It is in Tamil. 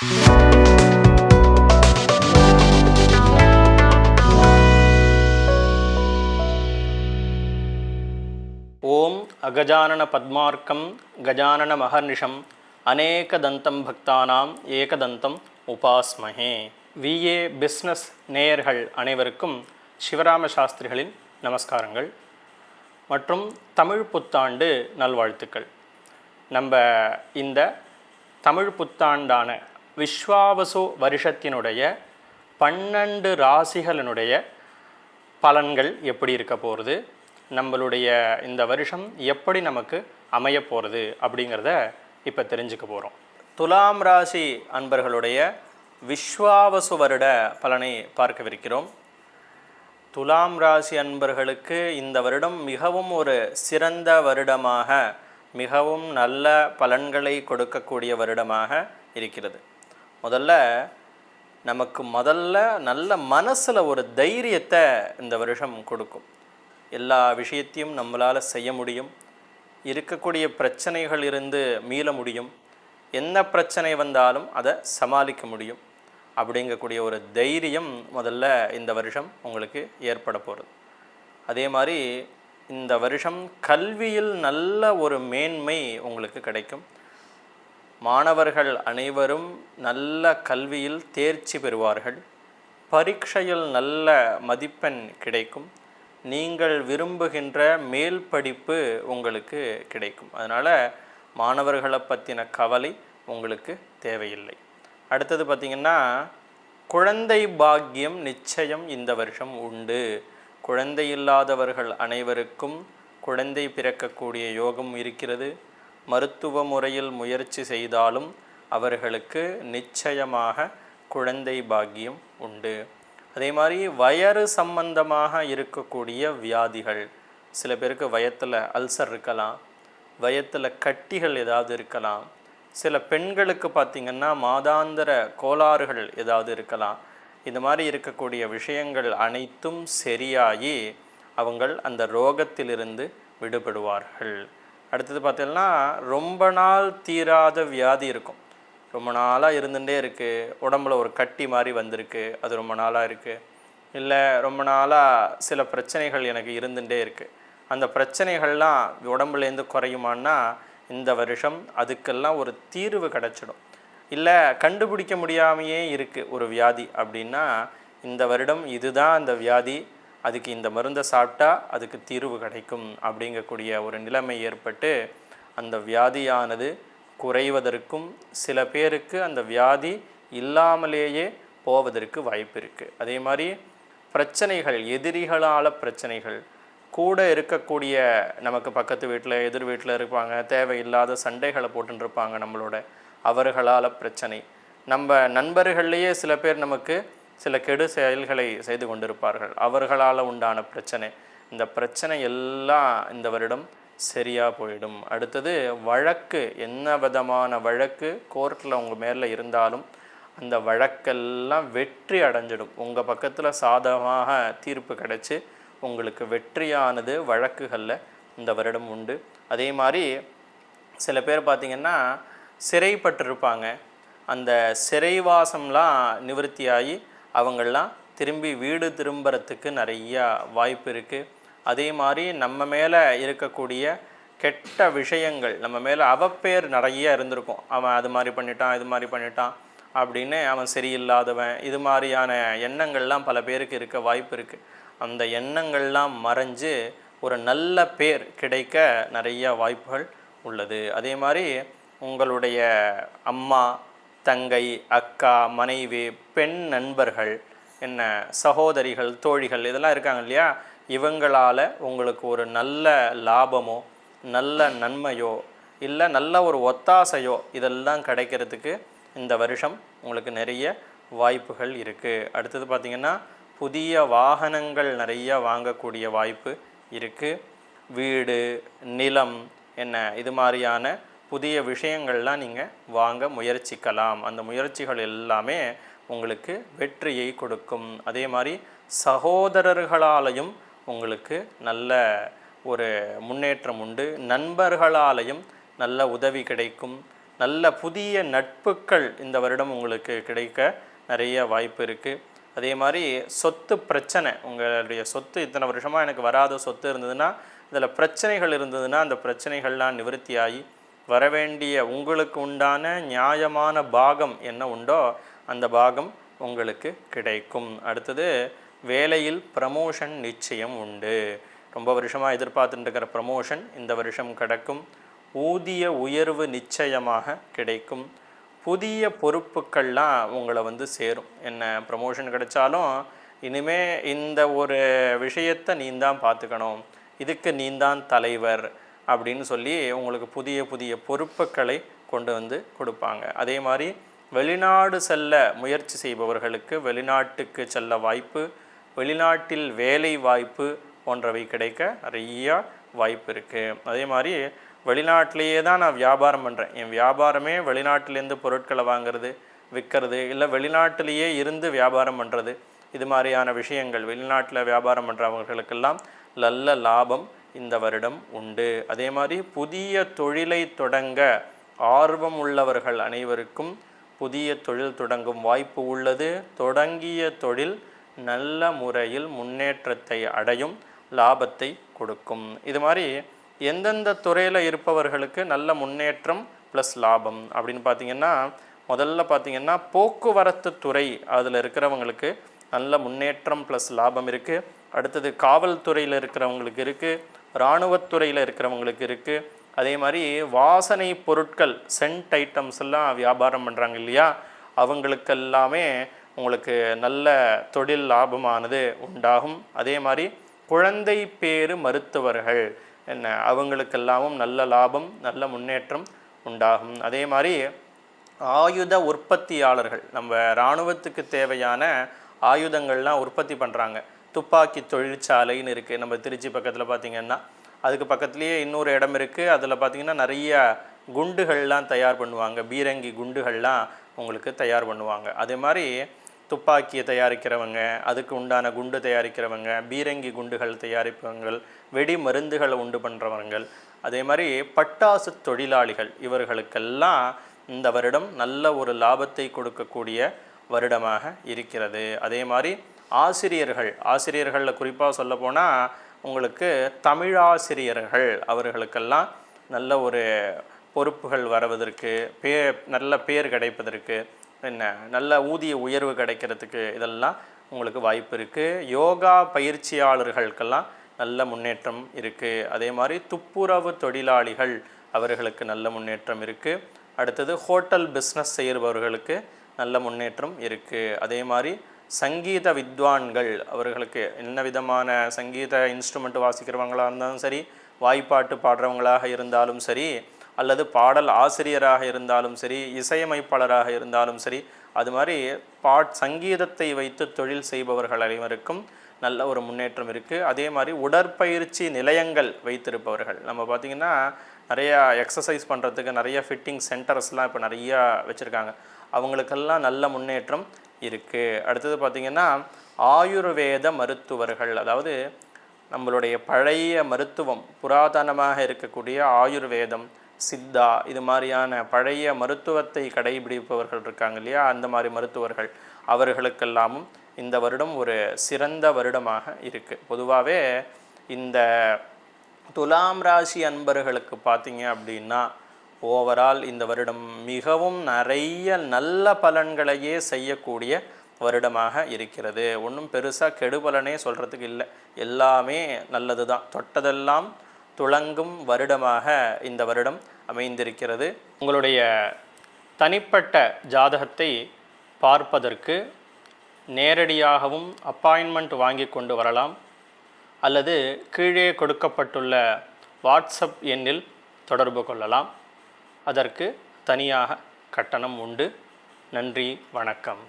ஓம் அகஜானன பத்மார்க்கம் கஜானன மகர்நிஷம் அநேகதந்தம் பக்தானாம் ஏகதந்தம் உபாஸ்மஹே. விஏ பிஸ்னஸ் நேயர்கள் அனைவருக்கும் சிவராம சாஸ்திரிகளின் நமஸ்காரங்கள் மற்றும் தமிழ் புத்தாண்டு நல்வாழ்த்துக்கள். நம்ம இந்த தமிழ் புத்தாண்டான விஸ்வாவசு வருஷத்தினுடைய 12 ராசிகளினுடைய பலன்கள் எப்படி இருக்க போகிறது, நம்மளுடைய இந்த வருஷம் எப்படி நமக்கு அமைய போகிறது அப்படிங்கிறத இப்போ தெரிஞ்சுக்க போகிறோம். துலாம் ராசி அன்பர்களுடைய விஸ்வாவசு வருட பலனை பார்க்கவிருக்கிறோம். துலாம் ராசி அன்பர்களுக்கு இந்த வருடம் மிகவும் ஒரு சிறந்த வருடமாக, மிகவும் நல்ல பலன்களை கொடுக்கக்கூடிய வருடமாக இருக்கிறது. நமக்கு நல்ல மனசில் ஒரு தைரியத்தை இந்த வருஷம் கொடுக்கும். எல்லா விஷயத்தையும் நம்மளால் செய்ய முடியும், இருக்கக்கூடிய பிரச்சனைகள் இருந்து மீள முடியும், என்ன பிரச்சனை வந்தாலும் அதை சமாளிக்க முடியும் அப்படிங்கக்கூடிய ஒரு தைரியம் இந்த வருஷம் உங்களுக்கு ஏற்பட போகிறது. அதே மாதிரி இந்த வருஷம் கல்வியில் நல்ல ஒரு மேன்மை உங்களுக்கு கிடைக்கும். மாணவர்கள் அனைவரும் நல்ல கல்வியில் தேர்ச்சி பெறுவார்கள். பரீட்சையில் நல்ல மதிப்பெண் கிடைக்கும். நீங்கள் விரும்புகின்ற மேல் படிப்பு உங்களுக்கு கிடைக்கும். அதனால் மாணவர்களை பற்றின கவலை உங்களுக்கு தேவையில்லை. அடுத்தது பார்த்திங்கன்னா, குழந்தை பாக்கியம் நிச்சயம் இந்த வருஷம் உண்டு. குழந்தை இல்லாதவர்கள் அனைவருக்கும் குழந்தை பிறக்கக்கூடிய யோகம் இருக்கிறது. மருத்துவ முறையில் முயற்சி செய்தாலும் அவர்களுக்கு நிச்சயமாக குழந்தை பாக்கியம் உண்டு. அதே மாதிரி வயறு சம்பந்தமாக இருக்கக்கூடிய வியாதிகள், சில பேருக்கு வயத்தில் அல்சர் இருக்கலாம், வயத்தில் கட்டிகள் ஏதாவது இருக்கலாம், சில பெண்களுக்கு பார்த்திங்கன்னா மாதாந்திர கோளாறுகள் ஏதாவது இருக்கலாம். இந்த மாதிரி இருக்கக்கூடிய விஷயங்கள் அனைத்தும் சரியாகி அவங்கள் அந்த ரோகத்திலிருந்து விடுபடுவார்கள். அடுத்தது பார்த்திங்கன்னா, ரொம்ப நாள் தீராத வியாதி இருக்கும், ரொம்ப நாளாக இருந்துகிட்டே இருக்குது, உடம்புல ஒரு கட்டி மாதிரி வந்திருக்கு, அது ரொம்ப நாளாக இருக்குது, இல்லை ரொம்ப நாளாக சில பிரச்சனைகள் எனக்கு இருந்துகிட்டே இருக்குது, அந்த பிரச்சனைகள்லாம் உடம்புலேருந்து குறையுமான்னா இந்த வருஷம் அதுக்கெல்லாம் ஒரு தீர்வு கிடச்சிடும். இல்லை கண்டுபிடிக்க முடியாமையே இருக்குது ஒரு வியாதி அப்படின்னா இந்த வருடம் இதுதான் அந்த வியாதி, அதுக்கு இந்த மருந்தை சாப்பிட்டா அதுக்கு தீர்வு கிடைக்கும் அப்படிங்கக்கூடிய ஒரு நிலைமை ஏற்பட்டு அந்த வியாதியானது குறைவதற்கும், சில பேருக்கு அந்த வியாதி இல்லாமலேயே போவதற்கு வாய்ப்பு இருக்குது. அதே மாதிரி பிரச்சனைகள், எதிரிகளால் பிரச்சனைகள், கூட இருக்கக்கூடிய நமக்கு பக்கத்து வீட்டில் எதிர் வீட்டில் இருப்பாங்க, தேவையில்லாத சண்டைகளை போட்டுருப்பாங்க நம்மளோட, அவர்களால் பிரச்சனை. நம்ம நண்பர்கள்லேயே சில பேர் நமக்கு சில கெடு செயல்களை செய்து கொண்டிருப்பார்கள், அவர்களால் உண்டான பிரச்சனை. இந்த பிரச்சனை எல்லாம் இந்த வருடம் சரியாக போயிடும். அடுத்தது வழக்கு, என்ன விதமான வழக்கு கோர்ட்டில் உங்கள் மேலே இருந்தாலும் அந்த வழக்கெல்லாம் வெற்றி அடைஞ்சிடும். உங்கள் பக்கத்தில் சாதகமாக தீர்ப்பு கிடைச்சி உங்களுக்கு வெற்றியானது வழக்குகளில் இந்த வருடம் உண்டு. அதே மாதிரி சில பேர் பார்த்திங்கன்னா சிறைப்பட்டிருப்பாங்க, அந்த சிறைவாசம்லாம் நிவர்த்தியாகி அவங்களாம் திரும்பி வீடு திரும்புறதுக்கு நிறையா வாய்ப்பு இருக்குது. அதே மாதிரி நம்ம மேலே இருக்கக்கூடிய கெட்ட விஷயங்கள், நம்ம மேலே அவப்பேர் நிறைய இருந்திருக்கும், அவன் அது மாதிரி பண்ணிட்டான், இது மாதிரி பண்ணிட்டான் அப்படின்னு, அவன் சரியில்லாதவன், இது மாதிரியான எண்ணங்கள்லாம் பல பேருக்கு இருக்க வாய்ப்பு இருக்குது. அந்த எண்ணங்கள்லாம் மறைஞ்சு ஒரு நல்ல பேர் கிடைக்க நிறைய வாய்ப்புகள் உள்ளது. அதே மாதிரி உங்களுடைய அம்மா, தங்கை, அக்கா, மனைவி, பெண் நண்பர்கள், என்ன சகோதரிகள், தோழிகள் இதெல்லாம் இருக்காங்க இல்லையா, இவங்களால் உங்களுக்கு ஒரு நல்ல லாபமோ நல்ல நன்மையோ இல்லை நல்ல ஒரு ஒத்தாசையோ இதெல்லாம் கிடைக்கிறதுக்கு இந்த வருஷம் உங்களுக்கு நிறைய வாய்ப்புகள் இருக்குது. அடுத்தது பார்த்திங்கன்னா, புதிய வாகனங்கள் நிறைய வாங்கக்கூடிய வாய்ப்பு இருக்குது. வீடு, நிலம், இது மாதிரியான புதிய விஷயங்கள்லாம் நீங்கள் வாங்க முயற்சிக்கலாம். அந்த முயற்சிகள் எல்லாமே உங்களுக்கு வெற்றியை கொடுக்கும். அதே மாதிரி சகோதரர்களாலையும் உங்களுக்கு நல்ல ஒரு முன்னேற்றம் உண்டு. நண்பர்களாலையும் நல்ல உதவி கிடைக்கும். நல்ல புதிய நட்புகள் இந்த வருடம் உங்களுக்கு கிடைக்க நிறைய வாய்ப்பு இருக்குது. அதே மாதிரி சொத்து பிரச்சனை, உங்களுடைய சொத்து இத்தனை வருஷமாக எனக்கு வராத சொத்து இருந்ததுன்னா, இதில் பிரச்சனைகள் இருந்ததுன்னா அந்த பிரச்சனைகள்லாம் நிவர்த்தியாகி வரவேண்டிய உங்களுக்கு உண்டான நியாயமான பாகம் என்ன உண்டோ அந்த பாகம் உங்களுக்கு கிடைக்கும். அடுத்தது வேலையில் ப்ரமோஷன் நிச்சயம் உண்டு. ரொம்ப வருஷமாக எதிர்பார்த்துட்டு இருக்கிற ப்ரமோஷன் இந்த வருஷம் கிடைக்கும். ஊதிய உயர்வு நிச்சயமாக கிடைக்கும். புதிய பொறுப்புக்கள்லாம் உங்களை சேரும். என்ன ப்ரமோஷன் கிடைச்சாலும் இனிமே இந்த ஒரு விஷயத்தை நீ தான் பார்த்துக்கணும், இதுக்கு நீ தான் தலைவர் அப்படின்னு சொல்லி உங்களுக்கு புதிய புதிய பொறுப்புகளை கொண்டு கொடுப்பாங்க. அதே மாதிரி வெளிநாடு செல்ல முயற்சி செய்பவர்களுக்கு வெளிநாட்டுக்கு செல்ல வாய்ப்பு, வெளிநாட்டில் வேலை வாய்ப்பு போன்றவை கிடைக்க நிறையா வாய்ப்பு இருக்குது. அதே மாதிரி வெளிநாட்டிலேயே தான் நான் வியாபாரம் பண்ணுறேன், என் வியாபாரமே வெளிநாட்டிலேருந்து பொருட்களை வாங்கிறது விற்கிறது, இல்லை வெளிநாட்டிலேயே இருந்து வியாபாரம் பண்ணுறது, இது மாதிரியான விஷயங்கள் வெளிநாட்டில் வியாபாரம் பண்ணுறவங்களுக்கெல்லாம் நல்ல லாபம் இந்த வருடம் உண்டு. அதே மாதிரி புதிய தொழிலை தொடங்க ஆர்வம் உள்ளவர்கள் அனைவருக்கும் புதிய தொழில் தொடங்கும் வாய்ப்பு உள்ளது. தொடங்கிய தொழில் நல்ல முறையில் முன்னேற்றத்தை அடையும், லாபத்தை கொடுக்கும். இது மாதிரி எந்தெந்த துறையில் இருப்பவர்களுக்கு நல்ல முன்னேற்றம் ப்ளஸ் லாபம் அப்படின்னு பார்த்திங்கன்னா, முதல்ல பார்த்திங்கன்னா போக்குவரத்து துறை அதில் இருக்கிறவங்களுக்கு நல்ல முன்னேற்றம் ப்ளஸ் லாபம் இருக்குது. அடுத்தது காவல்துறையில் இருக்கிறவங்களுக்கு இருக்குது, இராணுவத்துறையில் இருக்கிறவங்களுக்கு இருக்குது. அதே மாதிரி வாசனை பொருட்கள் சென்ட் ஐட்டம்ஸ் எல்லாம் வியாபாரம் பண்ணுறாங்க இல்லையா, அவங்களுக்கெல்லாமே உங்களுக்கு நல்ல தொழில் லாபமானது உண்டாகும். அதே மாதிரி குழந்தை பேறு மருத்துவர்கள் என்ன அவங்களுக்கெல்லாமும் நல்ல லாபம் நல்ல முன்னேற்றம் உண்டாகும். அதே மாதிரி ஆயுத உற்பத்தியாளர்கள், நம்ம இராணுவத்துக்கு தேவையான ஆயுதங்கள்லாம் உற்பத்தி பண்ணுறாங்க. துப்பாக்கி தொழிற்சாலைன்னு இருக்குது நம்ம திருச்சி பக்கத்தில் பார்த்திங்கன்னா, அதுக்கு பக்கத்துலேயே இன்னொரு இடம் இருக்குது. அதில் பார்த்திங்கன்னா நிறைய குண்டுகள்லாம் தயார் பண்ணுவாங்க, பீரங்கி குண்டுகள்லாம் உங்களுக்கு தயார் பண்ணுவாங்க. அதே மாதிரி துப்பாக்கியை தயாரிக்கிறவங்க, அதுக்கு உண்டான குண்டு தயாரிக்கிறவங்க, பீரங்கி குண்டுகள் தயாரிப்பவங்கள், வெடி மருந்துகளை உண்டு பண்ணுறவங்கள், அதே மாதிரி பட்டாசு தொழிலாளிகள், இவர்களுக்கெல்லாம் இந்த வருடம் நல்ல ஒரு லாபத்தை கொடுக்கக்கூடிய வருடமாக இருக்கிறது. அதே மாதிரி ஆசிரியர்களில் குறிப்பாக சொல்ல போனால் உங்களுக்கு தமிழாசிரியர்கள், அவர்களுக்கெல்லாம் நல்ல ஒரு பொறுப்புகள் வருவதற்கு, நல்ல பேர் கிடைப்பதற்கு, என்ன நல்ல ஊதிய உயர்வு கிடைக்கிறதுக்கு இதெல்லாம் உங்களுக்கு வாய்ப்பு இருக்குது. யோகா பயிற்சியாளர்களுக்கெல்லாம் நல்ல முன்னேற்றம் இருக்குது. அதே மாதிரி துப்புரவு தொழிலாளிகள், அவர்களுக்கு நல்ல முன்னேற்றம் இருக்குது. அடுத்தது ஹோட்டல் பிஸ்னஸ் செய்கிறவர்களுக்கு நல்ல முன்னேற்றம் இருக்குது. அதே மாதிரி சங்கீத வித்வான்கள், அவர்களுக்கு என்ன விதமான சங்கீத இன்ஸ்ட்ருமெண்ட் வாசிக்கிறவங்களாக இருந்தாலும் சரி, வாய்ப்பாட்டு பாடுறவங்களாக இருந்தாலும் சரி, அல்லது பாடல் ஆசிரியராக இருந்தாலும் சரி, இசையமைப்பாளராக இருந்தாலும் சரி, அது மாதிரி சங்கீதத்தை வைத்து தொழில் செய்பவர்கள் அனைவருக்கும் நல்ல ஒரு முன்னேற்றம் இருக்குது. அதே மாதிரி உடற்பயிற்சி நிலையங்கள் வைத்திருப்பவர்கள், நம்ம பார்த்திங்கன்னா நிறையா எக்ஸசைஸ் பண்ணுறதுக்கு நிறைய ஃபிட்டிங் சென்டர்ஸ்லாம் இப்போ நிறையா வச்சுருக்காங்க, அவங்களுக்கெல்லாம் நல்ல முன்னேற்றம் இருக்குது. அடுத்தது பார்த்திங்கன்னா ஆயுர்வேத மருத்துவர்கள், அதாவது நம்மளுடைய பழைய மருத்துவம் புராதனமாக இருக்கக்கூடிய ஆயுர்வேதம், சித்தா, இது மாதிரியான பழைய மருத்துவத்தை கடைபிடிப்பவர்கள் இருக்காங்க இல்லையா, அந்த மாதிரி மருத்துவர்கள், அவர்களுக்கெல்லாமும் இந்த வருடம் ஒரு சிறந்த வருடமாக இருக்குது. பொதுவாகவே இந்த துலாம் ராசி அன்பர்களுக்கு பார்த்தீங்க அப்படின்னா ஓவரால் இந்த வருடம் மிகவும் நிறைய நல்ல பலன்களையே செய்யக்கூடிய வருடமாக இருக்கிறது. ஒன்றும் பெருசாக கெடுபலனே சொல்கிறதுக்கு இல்லை, எல்லாமே நல்லது தான். தொட்டதெல்லாம் துளங்கும் வருடமாக இந்த வருடம் அமைந்திருக்கிறது. உங்களுடைய தனிப்பட்ட ஜாதகத்தை பார்ப்பதற்கு நேரடியாகவும் அப்பாயின்மெண்ட் வாங்கி கொண்டு வரலாம், அல்லது கீழே கொடுக்கப்பட்டுள்ள வாட்ஸ்அப் எண்ணில் தொடர்பு கொள்ளலாம். அதற்கு தனியாக கட்டணம் உண்டு. நன்றி, வணக்கம்.